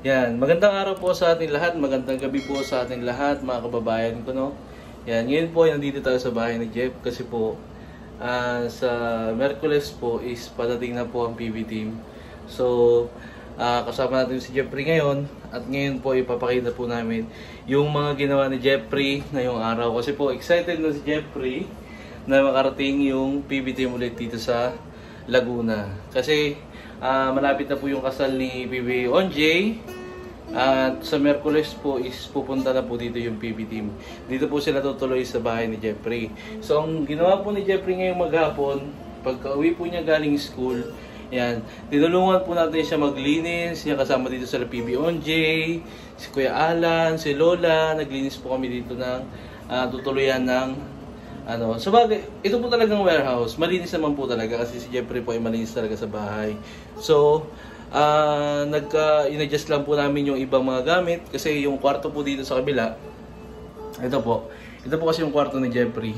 Yan, magandang araw po sa ating lahat, magandang gabi po sa ating lahat, mga kababayan ko, no? Yan, ngayon po, nandito tayo sa bahay ni Jeff kasi po, sa Merkules po is padating na po ang PB team. So, kasama natin si Jeffrey ngayon at ngayon po ipapakita po namin yung mga ginawa ni Jeffrey ngayong araw. Kasi po, excited na si Jeffrey na makarating yung PB team ulit dito sa Laguna. Kasi, malapit na po yung kasal ni PB Onjay. At sa Merkules po is pupunta na po dito yung PB team. Dito po sila tutuloy sa bahay ni Jeffrey. So ang ginawa po ni Jeffrey ngayong maghapon, pagka-uwi po niya galing school, yan, tinulungan po natin siya maglinis. Siya kasama dito sa PB Onjay, si Kuya Alan, si Lola. Naglinis po kami dito ng tutuluyan ng sabagay, ito po talagang warehouse. Malinis naman po talaga kasi si Jeffrey po ay malinis talaga sa bahay. So, in-adjust lang po namin yung ibang mga gamit kasi yung kwarto po dito sa kabila, ito po kasi yung kwarto ni Jeffrey.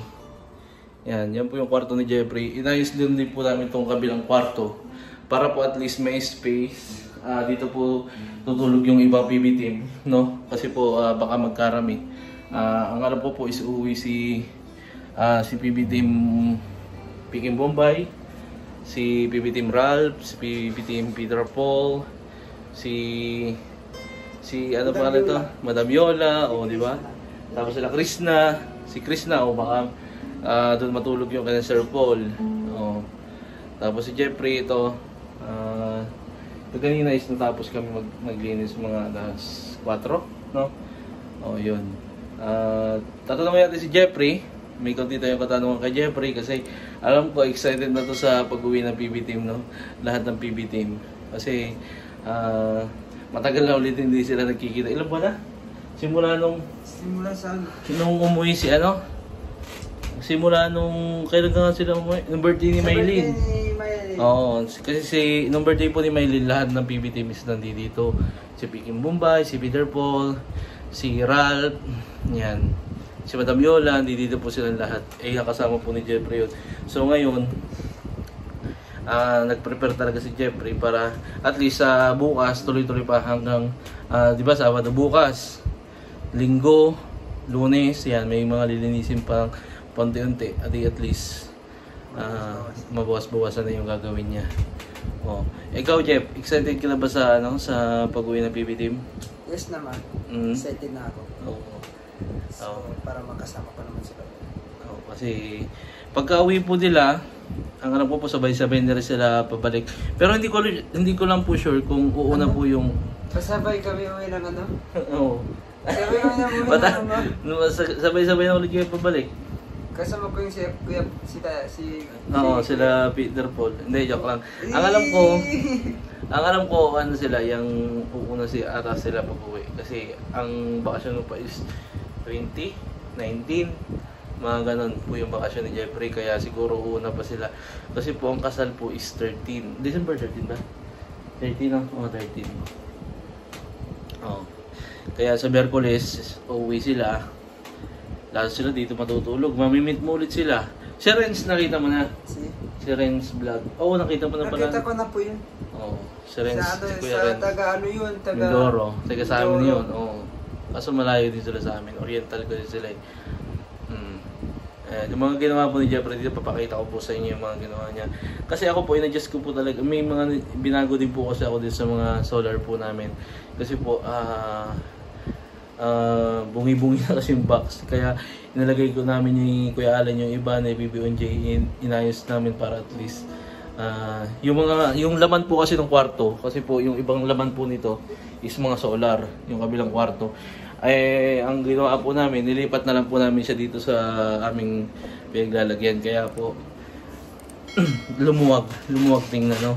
Yan po yung kwarto ni Jeffrey. Inayos din po namin itong kabilang kwarto para po at least may space. Dito po tutulog yung ibang PB team, no? Kasi po baka magkarami. Ang alam po is uuwi si PB team Peking Bombay, si PB team Ralph, si PB team Peter Paul, si ano pa nito, Madam Yola, di ba? Tapos sila si Krishna, baka doon matulog yung kanya Sir Paul. Tapos si Jeffrey ito, kanina is natapos kami maglinis mga alas 4, no? Yun. Tatanungin natin si Jeffrey. May konti tayong katanungan kay Jeffrey kasi alam ko excited na to sa pag-uwi ng PB team, no? Lahat ng PB team. Kasi matagal na ulit hindi sila nagkikita. Ilan ba na? Simula saan? Nung umuwi si Simula nung kailan nga sila umuwi? Nung birthday ni Maylin. Oo, kasi nung birthday po ni Maylin, lahat ng PB team is nandito. Si Peking Bombay, si Peter Paul, si Ralph, yan. Si Madam Yola, dito po silang lahat. Nakasama po ni Jeffrey yun. So ngayon, nag-prepare talaga si Jeffrey para at least bukas, tuloy-tuloy pa hanggang, di ba, Sabado bukas. Linggo, Lunes, yan, may mga lilinisin pa paunti-unti. At least, mabawas-bawasan na yung gagawin niya. Ikaw, Jeff, excited ka na ba sa pag-uwi ng PB team? Yes naman. Excited na ako. So, para makasama pa naman sila. Kasi pagka-uwi po nila, ang alam ko po sabay-sabay na rin sila pabalik. Pero hindi ko lang po sure kung uuna po yung Pasabay kami uwi ng Oo. Sabay kami na uwi ng sabay-sabay na ulit kayo pabalik. Kasama ko yung sila Peter Paul. Hindi, joke lang. Ang alam ko sila, yung uuna ata sila pag-uwi. Kasi ang bakasyon pa is 20, 19, mga ganon po yung bakasyon ni Jeffrey. Kaya siguro una pa sila. Kasi po ang kasal po is 13. December 13 ba? 13 ang 13. Kaya sa Merkules, uuwi sila. Lahat sila dito matutulog. Mamimit mo ulit sila. Si Renz, nakita mo na? Si Renz vlog. Nakita mo na pala. Nakita ko na po yun. Si Renz, si Kuya Renz. Taga yun? Mindoro. Taga sa amin yun. Kaso malayo din sila sa amin. Oriental ko din sila. Yung mga ginawa po ni Jeffrey dito, papakita ko po sa inyo yung mga ginawa niya. Kasi ako po, in-adjust ko po talaga. May mga binago din po kasi ako din sa mga solar po namin. Kasi po, bungi-bungi na kasi yung box. Kaya inalagay ko namin yung Kuya Alan, yung iba na PB Onjay, inayos namin para at least yung laman po kasi ng kwarto, kasi po yung ibang laman po nito is mga solar, yung kabilang kwarto. Ang ginawa po namin, nilipat na lang po namin siya dito sa aming pinaglalagyan. Kaya po lumuwag tingnan, no?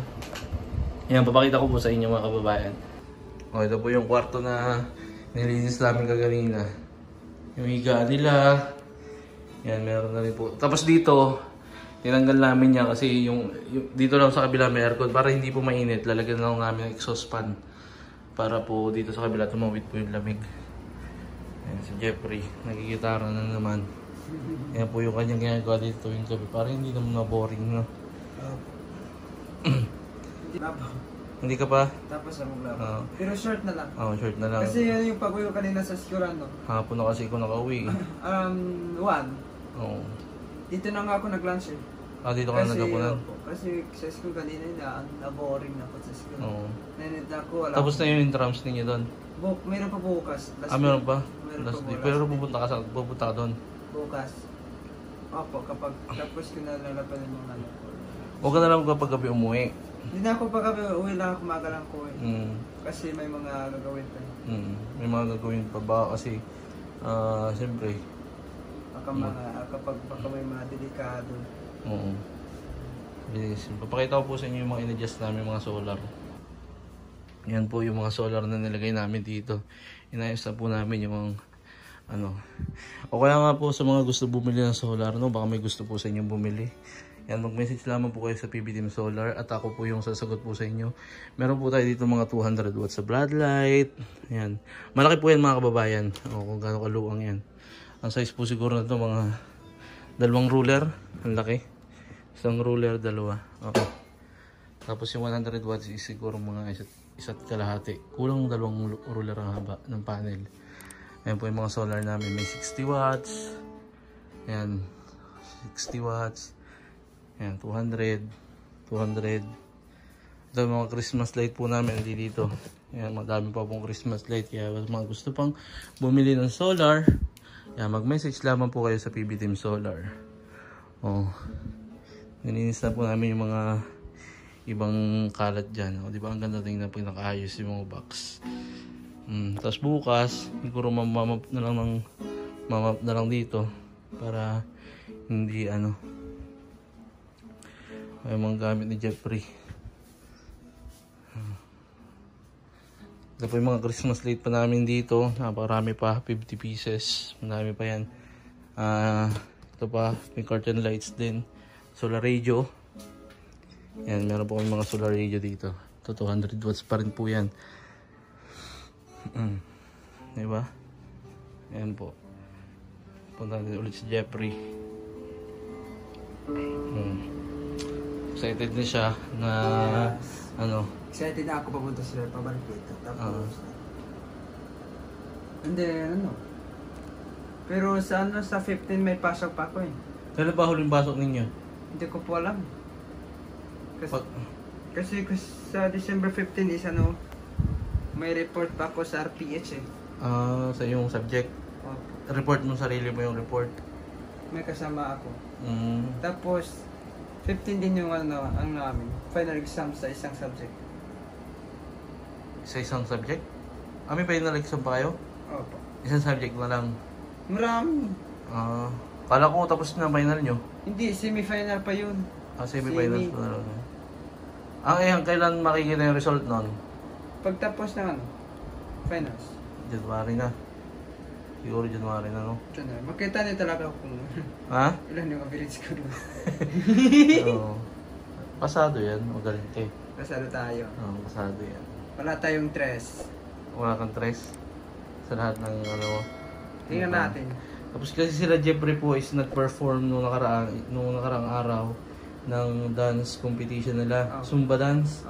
Yan, papakita ko po sa inyo mga kababayan. Ito po yung kwarto na nilinis namin kaganina. Yung higaan nila. Yan, meron na rin po. Tapos dito, tinanggal namin niya kasi yung dito lang sa kabila may aircon para hindi po mainit. Lalagyan lang namin ng exhaust fan para po dito sa kabila tumawid po yung lamig. Yan, si Jeffrey, nagigitara na naman. Yan po yung kanyang ginagawa dito yung gabi para hindi naman na boring, no? Hindi ka pa? Tapos na maglaro. Oo. Pero short na lang. Oo, short na lang. Kasi yun yung pag-uwi ko kanina sa school, ano? Hapon na kasi ako nakauwi. 1. Oo. Dito na nga ako nag-lunch eh. Dito ka na nagkapunan? Kasi sa school kanina na-boring na ako sa school. Oo. Nanit na ako, wala. Tapos na yung intrams ninyo doon? Meron pa bukas. Meron pa? Meron Last pa day. bukas. Pero pupunta ka doon? Bukas. Opo, kapag tapos ko na lalaban yung mga ano ko. Huwag ka na lang kapag gabi umuwi. Hindi na ako pag uwi lang ako, maga lang ko eh. Kasi may mga gagawin pa eh. May mga gagawin pa ba kasi siyempre. Baka may mga delikado. Oo. Papakita ko po sa inyo yung mga in-adjust namin mga solar. Yan po yung mga solar na nilagay namin dito. Inayos na po namin yung o kaya nga po sa mga gusto bumili ng solar, no, baka may gusto po sa inyong bumili. Yan, mag-message lamang po kayo sa PB Team Solar at ako po yung sasagot po sa inyo. Meron po tayo dito mga 200 watts sa floodlight. Yan. Malaki po yan mga kababayan. O kung gaano kaluwang yan. Ang size po siguro na ito mga 2 ruler. Ang laki. Isang ruler, 2. Okay. Tapos yung 100 watts is siguro mga isa't kalahati. Kulang 2 ruler ang haba ng panel. Ayan po yung mga solar namin. May 60 watts. Ayan. 60 watts. Ayan, 200. Ito mga Christmas light po namin dito. Ayan, madami pa pong Christmas light. Kaya mga gusto pang bumili ng solar, ayan, mag-message lamang po kayo sa PB Team Solar. Nilinis na po namin yung mga ibang kalat dyan. Di ba ang ganda tingnan pag nakaayos yung mga box. Tapos bukas, siguro mamap na lang dito para hindi ay mga gamit ni Jeffrey. Ito po yung mga Christmas light pa namin dito. Napakarami pa, 50 pieces. Marami pa yan. Ito pa, may curtain lights din. Solar radio. Yan, meron po kami mga solar radio dito. Ito 200 watts pa rin po yan. Diba? Yan po. Punta natin ulit si Jeffrey. Excited na siya na Excited na ako papunta sa pabalik dito. Tapos and then pero sa sa 15 may pasok pa ako eh. Kailan ba huling pasok ninyo? Hindi ko po alam. Kasi sa December 15 is may report pa ako sa RPH eh. Sa iyong subject? Report mo sarili mo yung report? May kasama ako. Tapos 15 din yung ang namin. Final exam sa isang subject. Sa isang subject? May final exam pa kayo? Opo. Isang subject na lang? Marami. Kala ko tapos na final nyo? Hindi, semi-final pa yun. Semi-finals pa na lang. Kailan makikita yung result nun? Pagtapos ng finals. January na. Siguro January na, no? Makita niyo talaga kung ilan yung abilities ko doon. Pasado yan, magaling kayo. Pasado tayo. Pasado yan. Wala tayong tres. Wala kang tres? Sa lahat ng Tingnan natin. Tapos kasi sila Jeffrey po is nag-perform nung nakaraang araw ng dance competition nila. Zumba dance.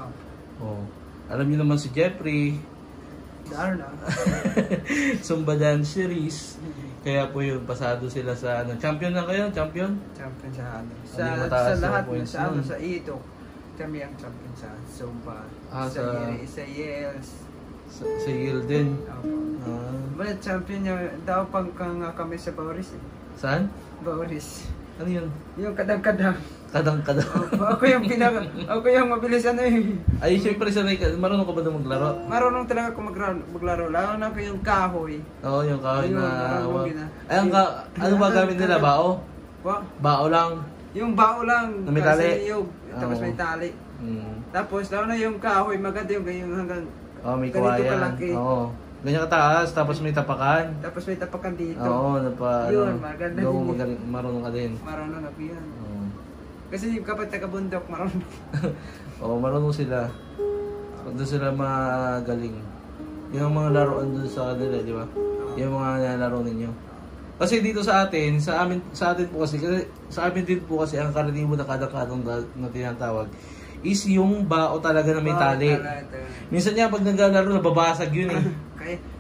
Alam niyo naman si Jeffrey. Darna. Zumba dance series. Kaya po yun, pasado sila sa champion na kayo? Champion? Champion sa lahat, sa ito. Kami ang champion sa Zumba. Sa Yales. Sa Yale din? Wala, champion niya. Daw pang kami sa Bauris eh. Saan? Bauris. Ano yun? Yung kadang-kadang. Kadang-kadang. Ako yung mabilis eh. Ay, syempre sanay ka. Marunong ka ba doon maglaro? Marunong talaga ako maglaro. Lalo na ko yung kahoy. Oo, yung kahoy na... Ano ba gamit nila? Bao? Bao lang? Yung bao lang. Na may tali? Tapos may tali. Tapos lalo na yung kahoy. Maganda yung hanggang... may kawayan. Oo. Ganyan kataas, tapos may tapakan. Tapos may tapakan dito. Oo, yun, maganda din. Marunong ka din. Marunong ako yan. Kasi kapag taga-bundok, marunong. Marunong sila. Doon sila magaling. Yung mga laruan doon sa kanila, di ba? Yung mga nilalaro ninyo. Kasi dito sa atin, sa atin po kasi sa amin din po kasi ang karaniwan na kadang-kadang na tinatawag is yung bao talaga na may tali. Minsan niya pag naglalaro, nababasag yun eh.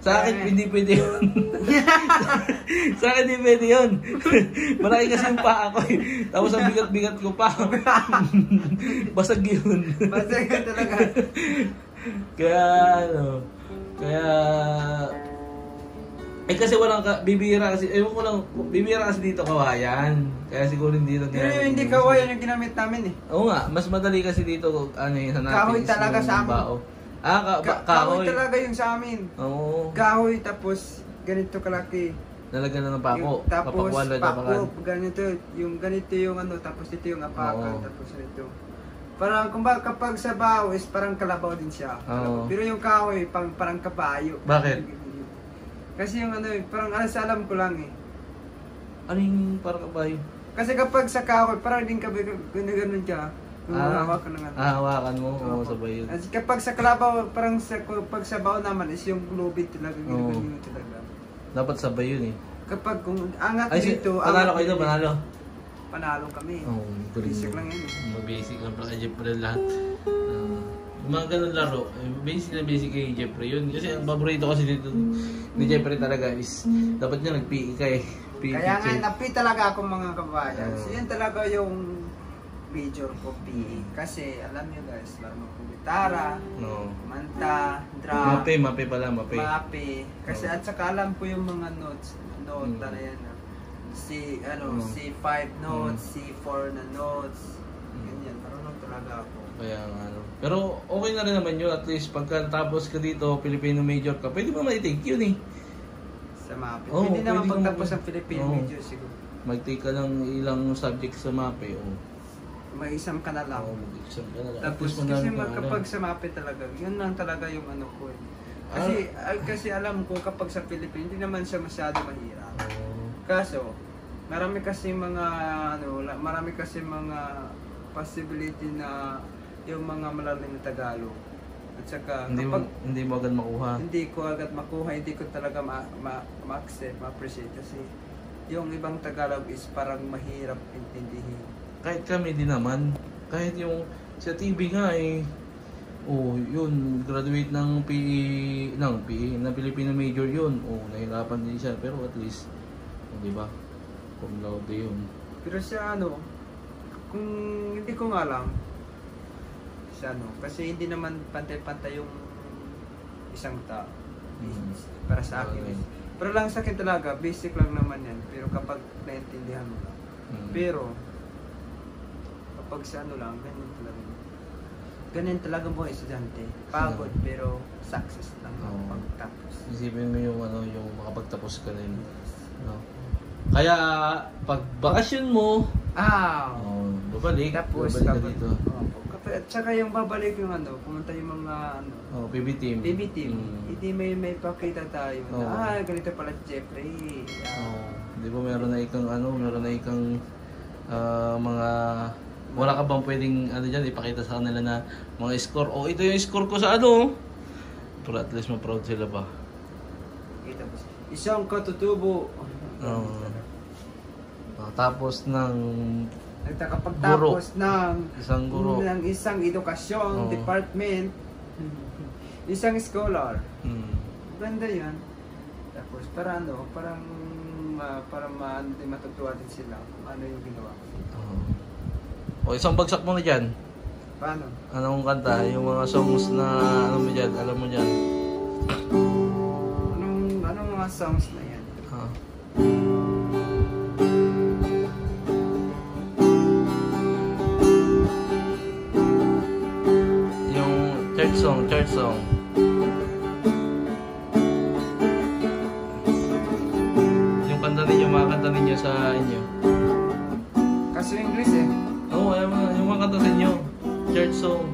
Sa akin, hindi pwede yun. Sa akin, hindi pwede yun. Malaki kasi yung paa ko eh. Tapos ang bigat-bigat ko pa. Basag yun. Basag yun talaga. Kaya, ano, kasi walang bibira kasi, ewan ko lang, bibira kasi dito kawayan. Kaya siguro hindi lang. Pero yung hindi kawayan yung ginamit namin eh. Oo nga, mas madali kasi dito, ano yun, hanapin. Kahoy talaga sa amin. Bao. Kahoy. Kahoy talaga yung sa amin. Oo. Kahoy tapos ganito kalaki. Nalagyan na ng pako. Tapos pako, ganito. Yung ganito yung ano, tapos ito yung apakan, tapos ito. Parang kumbaga kapag sa bao is parang kalabaw din siya. Pero yung kahoy parang kabayo. Bakit? Kasi yung ano, parang alam ko lang eh. Ano yung parang kabayo? Kasi kapag sa kahoy, parang din ganun siya. Hawakan ng ano. Hawakan mo? Oo, sabay yun. Kapag sa kalabaw, parang pag sa bao naman is yung lubid talaga. Ganun talaga. Dapat sabay yun eh. Kapag kung angat dito, panalo kayo doon, panalo. Panalo kami. Basic lang yan eh. Basic lang pala kay Jeffrey lahat. Yung mga ganun laro, basic kay Jeffrey yun. Kasi ang paborito kasi dito ni Jeffrey talaga is dapat niya nag-PE ka eh. Kaya nga, napi talaga ako mga kabayan. So yan talaga yung major ko PE. Kasi alam niyo guys, laro ko gitara, manta, drum. Mape pala. Mape. Kasi at saka alam ko yung mga notes na yan. C5 notes, C4 na notes. Ganyan, marunong talaga ako. Kaya ano. Pero okay na rin naman yun. At least pagkatapos ka dito, Filipino major ka, pwede mo ma-take yun eh. Sa MAPE. Pwede naman pagtapos ang Filipino major siguro. Mag-take ka ng ilang subject sa MAPE. Mag-exam ka na lang. Mag-exam ka na lang. Tapos kasi kapag sa MAPE talaga, yun lang talaga yung ano ko eh. Kasi alam ko kapag sa Philippines, hindi naman siya masyado mahirap. Kaso, marami kasi mga possibility na yung mga malalim na Tagalog. At saka hindi mo agad makuha. Hindi ko agad makuha, hindi ko talaga ma-accept, ma-appreciate kasi yung ibang Tagalog is parang mahirap intindihin. Kahit kami din naman, kahit yung sa TV nga eh, yun, graduate ng PE, na Filipino major yun. Nahirapan din siya, pero at least, di ba? Cum laude yun. Pero siya kung hindi ko nga lang, kasi hindi naman pantay-pantay yung isang tao. Para sa akin. Pero lang sa akin talaga, basic lang naman yan. Pero kapag naintindihan mo lang. Pero, kapag sa lang, ganyan talaga mo estudyante. Pagod pero success lang pagtapos. Isipin mo yung makapagtapos ka rin. Kaya pag bakasyon mo, babalik. Tapos ka dito. At saka yung babalik yung pumunta yung mga PB team. Hindi may pakita tayo na ganito pala si Jeffrey. Di ba meron na ikang mga wala ka bang pwedeng diyan ipakita sa kanila na mga score? Ito yung score ko sa para at least ma-proud sila ba? Isang katutubo. Tapos ng nagtakapagtapos ng isang edukasyon department, isang scholar. Ganda yan. Tapos parang matutuwa din sila kung ano yung ginawa. Isang bagsak mo na dyan. Paano? Anong kanta? Yung mga songs na mo dyan, alam mo dyan. Anong mga songs na yan? Yung church song. Yung mga kanta ninyo sa inyo. Kaso English eh. Yung mga kanta sa inyo. Church song.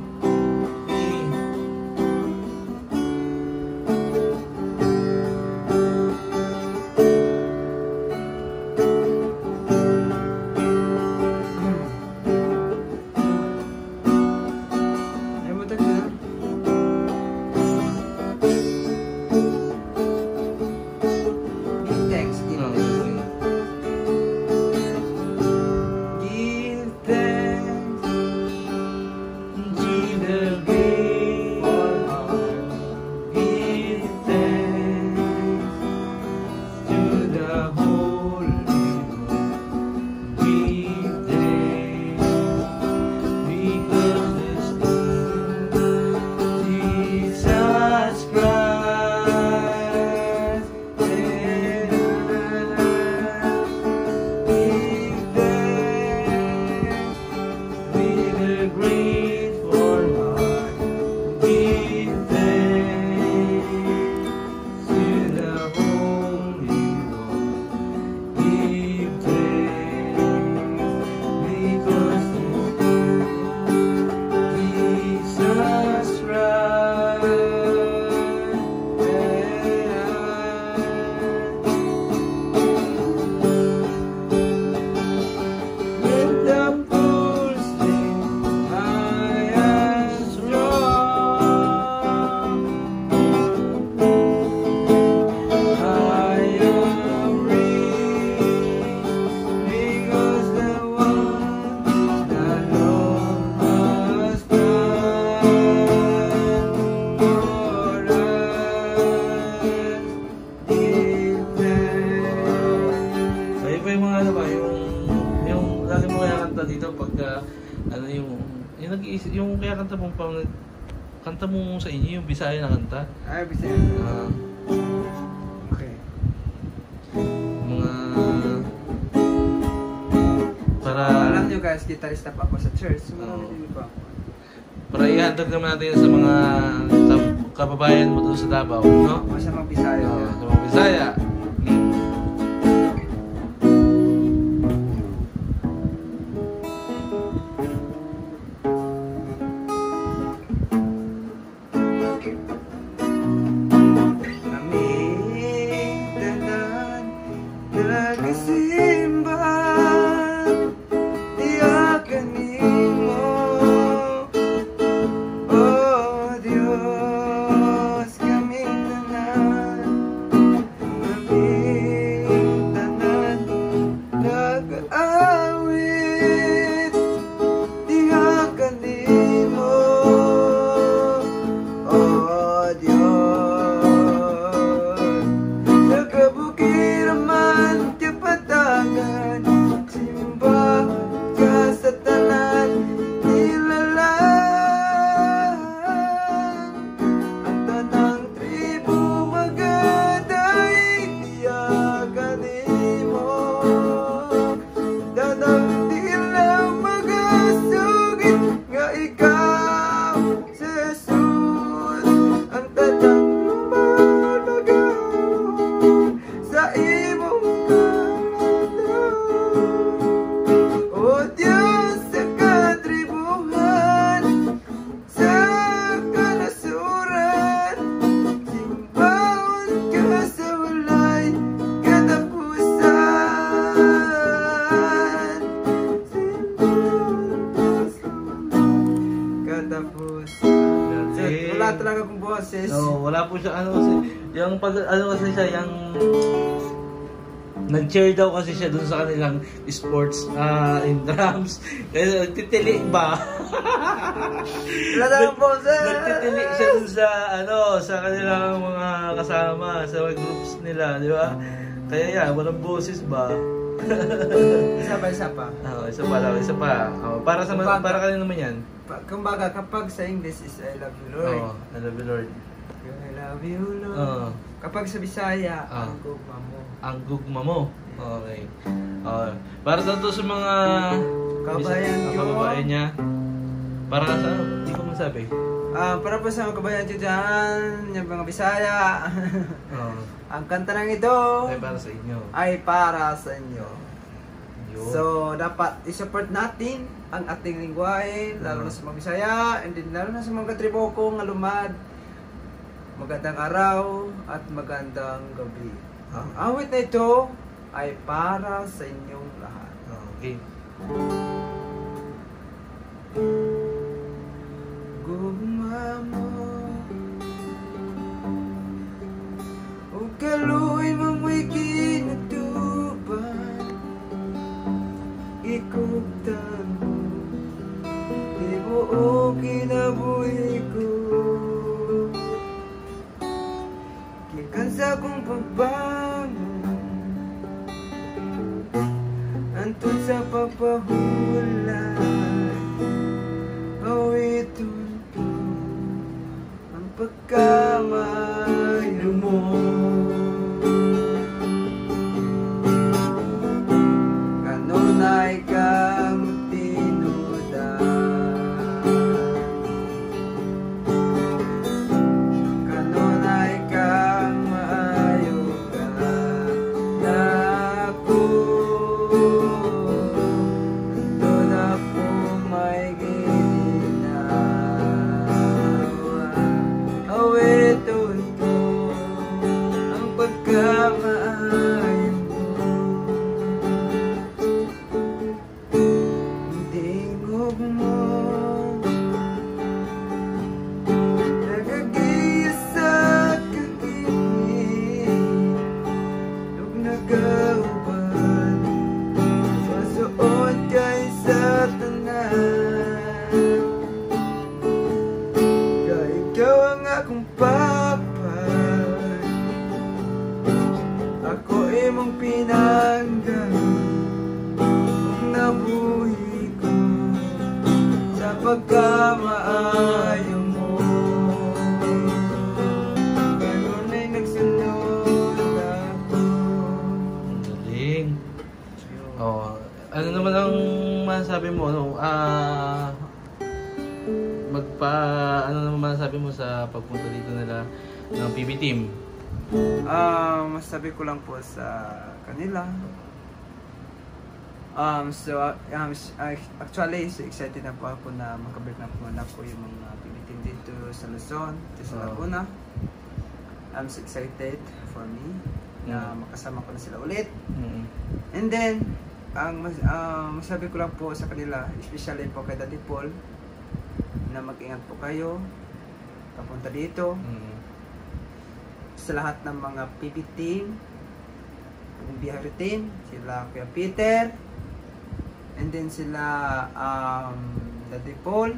kanta mo pang kanta mo sa inyo yung Bisaya na kanta. Ay, Bisaya. Okay. Mga para Alam nyo guys, guitarista pa ako sa church. So, marami pa ako. Para ihatag naman natin sa mga kababayan mo doon sa Davao, no? O sa mga Bisaya. Sa mga Bisaya. Wala talaga akong boses. No, wala po siya yung pag kasi siya yung nag-cheer daw kasi siya dun sa kanilang sports in drums. Kaya nagtitili ba? Wala talagang boses. Nagtitili siya dun sa sa kanilang mga kasama sa mga groups nila, di ba? Kaya yan, walang boses ba? Isa pa. Isa pa. Para kanino naman yan? Kumbaga, kapag sa English is I love you, Lord. I love you, Lord. I love you, Lord. Kapag sa Bisaya, ang gugma mo. Ang gugma mo. Okay. Para sa to sa mga kababayan niya. Para sa hindi ko masabi. Para po sa mga kababayan niyo dyan, yung mga Bisaya. Ang kanta ng ito ay para sa inyo. Ay para sa inyo. Yun. So, dapat i-support natin ang ating lingwahe, lalo na sa mga Bisaya, and then lalo na sa mga katribo ko, nga lumad. Magandang araw at magandang gabi. Ang awit na ito ay para sa inyong lahat. Okay. Gugma mo, o kaluoy mamoy kinatuban, ikugtan mo, di buo kinabuhi ko. Kikansa kong pagbangon, antun sa pagpahulay, awiton ko ang pagkamayo mo. Kanunay kang tinudan, kanunay kang maayo ka na ako. Ito na po may ginawa, awiton ko ang pagkamaayo mo. Tingog mo nagagiyas sa kakinig, nung nagauban masuot kay sa tanan. Kaya ikaw ang akong papa, ako imong pinanggan, ang nabuhi ko sa pagkamaan. masasabi mo, ano, ano naman masasabi mo sa pagpunta dito nila ng PB team? Masabi ko lang po sa kanila. Actually, so excited na po ako na makabalik na po yung mga PB team dito sa Luzon, dito sa Laguna. I'm so excited for me na makasama ko na sila ulit. And then, masabi ko lang po sa kanila, especially po kay Daddy Paul, na mag-ingat po kayo papunta dito. Sa lahat ng mga PB team, yung Bihari team, sila Kuya Peter, and then sila Daddy Paul,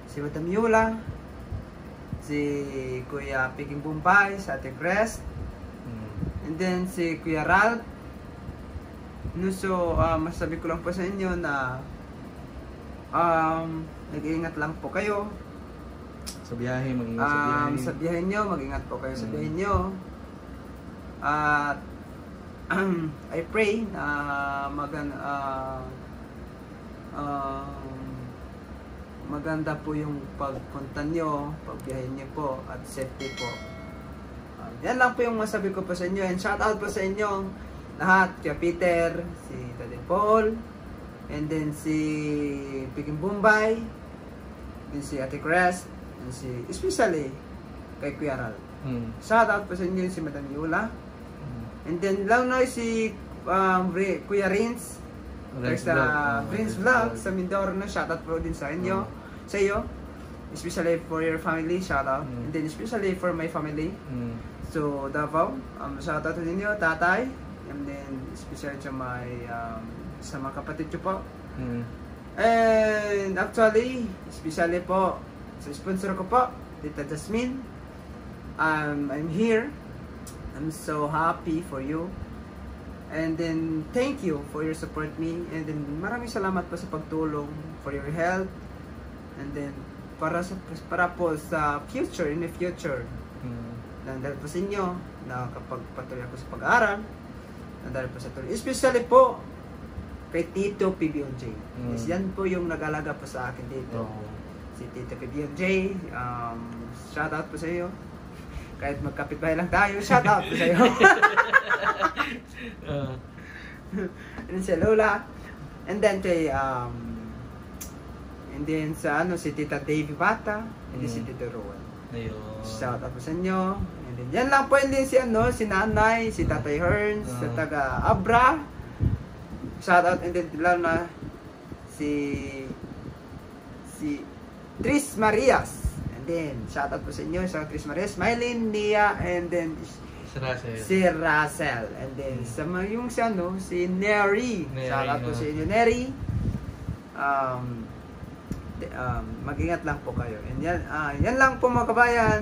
si Madam Yula, si Kuya Piging Bombay, sa Ate Crest, and then si Kuya Ralph. No, so, masabi ko lang po sa inyo na nag-iingat lang po kayo. Sa biyahe, mag-ingat sa biyahe. Sa biyahe nyo, mag-ingat po kayo sa biyahe nyo. At I pray na maganda po yung pagpunta nyo, pagbiyahe nyo po, at safety po. Yan lang po yung masabi ko po sa inyo. And shout out po sa inyo lahat, kaya Peter, si Daddy Paul, and then si Piging Bombay, and si Ate Crest, and si especially kay Kuya Ral. Shout out po sa inyo si Madam Yula, and then lang na si Kuya Rins, Rins Vlog sa Mindoro, na shout out po din sa inyo, sa iyo, especially for your family, shout out, and then especially for my family. So Davao, shout out to ninyo, tatay, and then especially to my sa mga kapatid ko po. And actually, especially po sa sponsor ko po, Tita Jasmine. I'm here. I'm so happy for you. And then thank you for your support me. And then maraming salamat po sa pagtulong, for your help. And then para po sa future, in the future. Dahil po sa inyo na kapag patuloy ako sa pag-aaral, dahil po sa tuloy, especially po kay Tito PBOJ. Yes, yan po yung nag-alaga po sa akin dito. Si Tito PBOJ, shout out po sa iyo. Kahit magkapitbahay lang tayo, shout out po sa iyo. And si Lola, and then kay and then sa si Tita Davy Bata, and then si Tito Rowan. Shout out po sa inyo. And then yan lang po, and then si Nanay, si Tatay Hearns, sa taga Abra. Shout out, and then lalo na si Tris Marias. And then shout out po sa inyo sa Tris Marias, Mylene, Nia, and then si Russell. And then sa yung si Neri. Shout out po sa inyo, Neri. Mag-ingat lang po kayo. And yan lang po mga kabayan.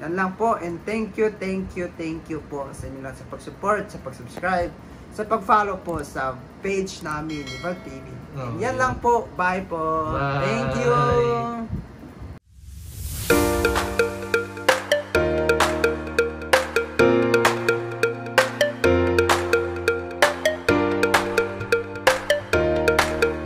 Yan lang po, and thank you po sa inyo lang sa pag-support, sa pag-subscribe, sa pag-follow po sa page namin, Nival TV. Yan lang po, bye po. Bye. Thank you.